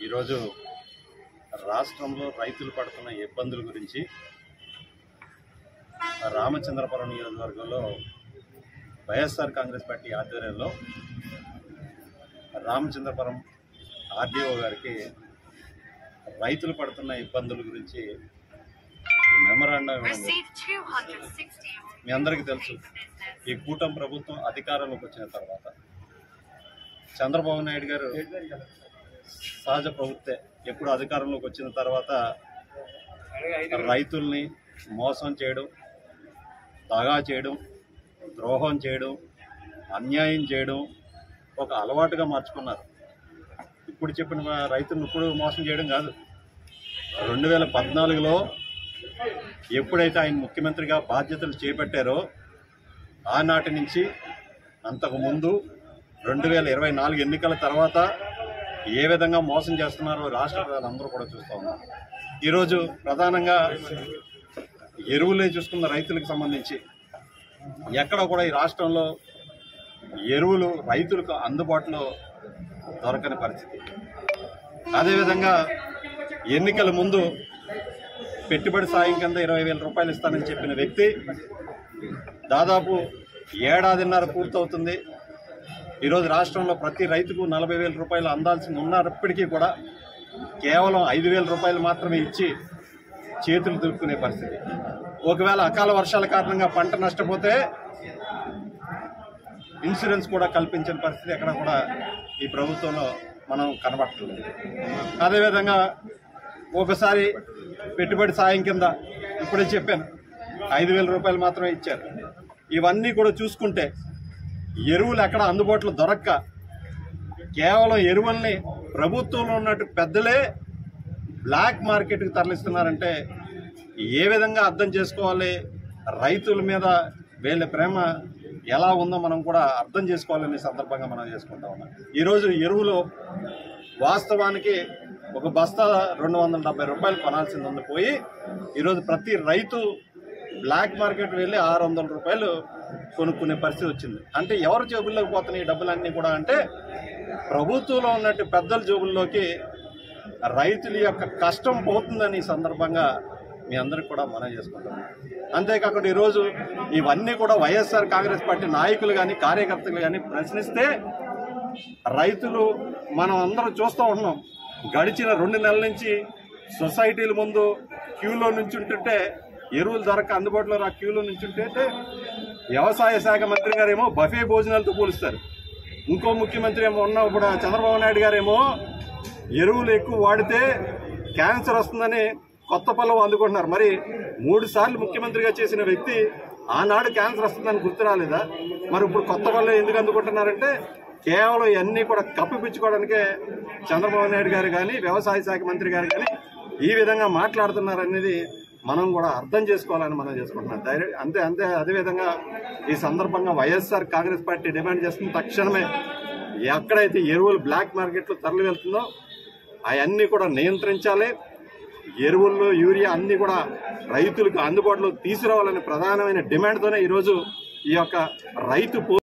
ఈరోజు రాష్ట్రంలో రైతులు పడుతున్న ఇబ్బందుల గురించి రామచంద్రపురం నియోజకవర్గంలో వైఎస్ఆర్ కాంగ్రెస్ పార్టీ ఆధ్వర్యంలో రామచంద్రపురం ఆర్డీఓ గారికి రైతులు పడుతున్న ఇబ్బందుల గురించి మెమరాండం ఇవ్వడం. మీ అందరికీ తెలుసు, ఈ కూటమి ప్రభుత్వం అధికారంలోకి వచ్చిన తర్వాత చంద్రబాబు నాయుడు గారు సహజ ప్రవృత్తే ఎప్పుడు అధికారంలోకి వచ్చిన తర్వాత రైతుల్ని మోసం చేయడం, దగా చేయడం, ద్రోహం చేయడం, అన్యాయం చేయడం ఒక అలవాటుగా మార్చుకున్నారు. ఇప్పుడు చెప్పిన రైతులను ఇప్పుడు మోసం చేయడం కాదు. 2014లో ఎప్పుడైతే ఆయన ముఖ్యమంత్రిగా బాధ్యతలు చేపట్టారో ఆనాటి నుంచి అంతకుముందు 2024 ఎన్నికల తర్వాత ఏ విధంగా మోసం చేస్తున్నారో రాష్ట్ర ప్రజలందరూ కూడా చూస్తూ ఉన్నారు. ఈరోజు ప్రధానంగా ఎరువులే చూసుకున్న రైతులకు సంబంధించి ఎక్కడ కూడా ఈ రాష్ట్రంలో ఎరువులు రైతులకు అందుబాటులో దొరకని పరిస్థితి. అదేవిధంగా ఎన్నికల ముందు పెట్టుబడి సాయం కింద 20,000 రూపాయలు ఇస్తానని చెప్పిన వ్యక్తి దాదాపు ఏడాదిన్నర పూర్తవుతుంది. ఈరోజు రాష్ట్రంలో ప్రతి రైతుకు 40,000 రూపాయలు అందాల్సి ఉన్నప్పటికీ కూడా కేవలం 5,000 రూపాయలు మాత్రమే ఇచ్చి చేతులు దులుపుకునే పరిస్థితి. ఒకవేళ అకాల వర్షాల కారణంగా పంట నష్టపోతే ఇన్సూరెన్స్ కూడా కల్పించిన పరిస్థితి ఎక్కడ కూడా ఈ ప్రభుత్వంలో మనం కనబడట్లేదు. అదేవిధంగా ఒకసారి పెట్టుబడి సాయం కింద ఇప్పుడే చెప్పాను 5,000 రూపాయలు మాత్రమే ఇచ్చారు. ఇవన్నీ కూడా చూసుకుంటే ఎరువులు ఎక్కడ అందుబాటులో దొరక్క కేవలం ఎరువుల్ని ప్రభుత్వంలో ఉన్నట్టు పెద్దలే బ్లాక్ మార్కెట్కి తరలిస్తున్నారంటే ఏ విధంగా అర్థం చేసుకోవాలి? రైతుల మీద వీళ్ళ ప్రేమ ఎలా ఉందో మనం కూడా అర్థం చేసుకోవాలనే సందర్భంగా మనం చేసుకుంటా ఉన్నాం. ఈరోజు ఎరువులు వాస్తవానికి ఒక బస్తా 270 రూపాయలు కొనాల్సింది ఉంది పోయి ఈరోజు ప్రతి రైతు బ్లాక్ మార్కెట్ వెళ్ళి 600 రూపాయలు కొనుక్కునే పరిస్థితి వచ్చింది. అంటే ఎవరి జేబుల్లోకి పోతున్నాయి ఈ డబ్బులన్నీ కూడా అంటే ప్రభుత్వంలో ఉన్నట్టు పెద్దల జేబుల్లోకి రైతుల యొక్క కష్టం పోతుందని ఈ సందర్భంగా మీ అందరికి కూడా మనం చేసుకుంటాం. అంతేకాకుండా ఈరోజు ఇవన్నీ కూడా వైఎస్ఆర్ కాంగ్రెస్ పార్టీ నాయకులు కానీ కార్యకర్తలు కానీ ప్రశ్నిస్తే రైతులు మనం అందరం చూస్తూ ఉంటున్నాం. గడిచిన 2 నెలల నుంచి సొసైటీల ముందు క్యూలో నుంచుంటుంటే ఎరువులు దొరక అందుబాటులో రా క్యూలో నుంచుంటే వ్యవసాయ శాఖ మంత్రి గారేమో బఫే భోజనాలతో పోలుస్తారు. ఇంకో ముఖ్యమంత్రి ఏమో ఇప్పుడు చంద్రబాబు నాయుడు గారేమో ఎరువులు ఎక్కువ వాడితే క్యాన్సర్ వస్తుందని కొత్త పల్లవ అందుకుంటున్నారు. మరి 3 సార్లు ముఖ్యమంత్రిగా చేసిన వ్యక్తి ఆనాడు క్యాన్సర్ వస్తుందని గుర్తు రాలేదా? మరి ఇప్పుడు కొత్త పల్లవ ఎందుకు అందుకుంటున్నారంటే కేవలం ఇవన్నీ కూడా కప్పిపుచ్చుకోవడానికే చంద్రబాబు నాయుడు గారు కానీ వ్యవసాయ శాఖ మంత్రి గారు కానీ ఈ విధంగా మాట్లాడుతున్నారనేది మనం కూడా అర్థం చేసుకోవాలని మనం చేసుకుంటున్నాం. అదేవిధంగా ఈ సందర్భంగా వైఎస్ఆర్ కాంగ్రెస్ పార్టీ డిమాండ్ చేస్తున్న తక్షణమే ఎక్కడైతే ఎరువులు బ్లాక్ మార్కెట్లో తరలి వెళ్తుందో అవన్నీ కూడా నియంత్రించాలి. ఎరువుల్లో యూరియా అన్ని కూడా రైతులకు అందుబాటులో తీసుకురావాలనే ప్రధానమైన డిమాండ్తోనే ఈరోజు ఈ యొక్క రైతు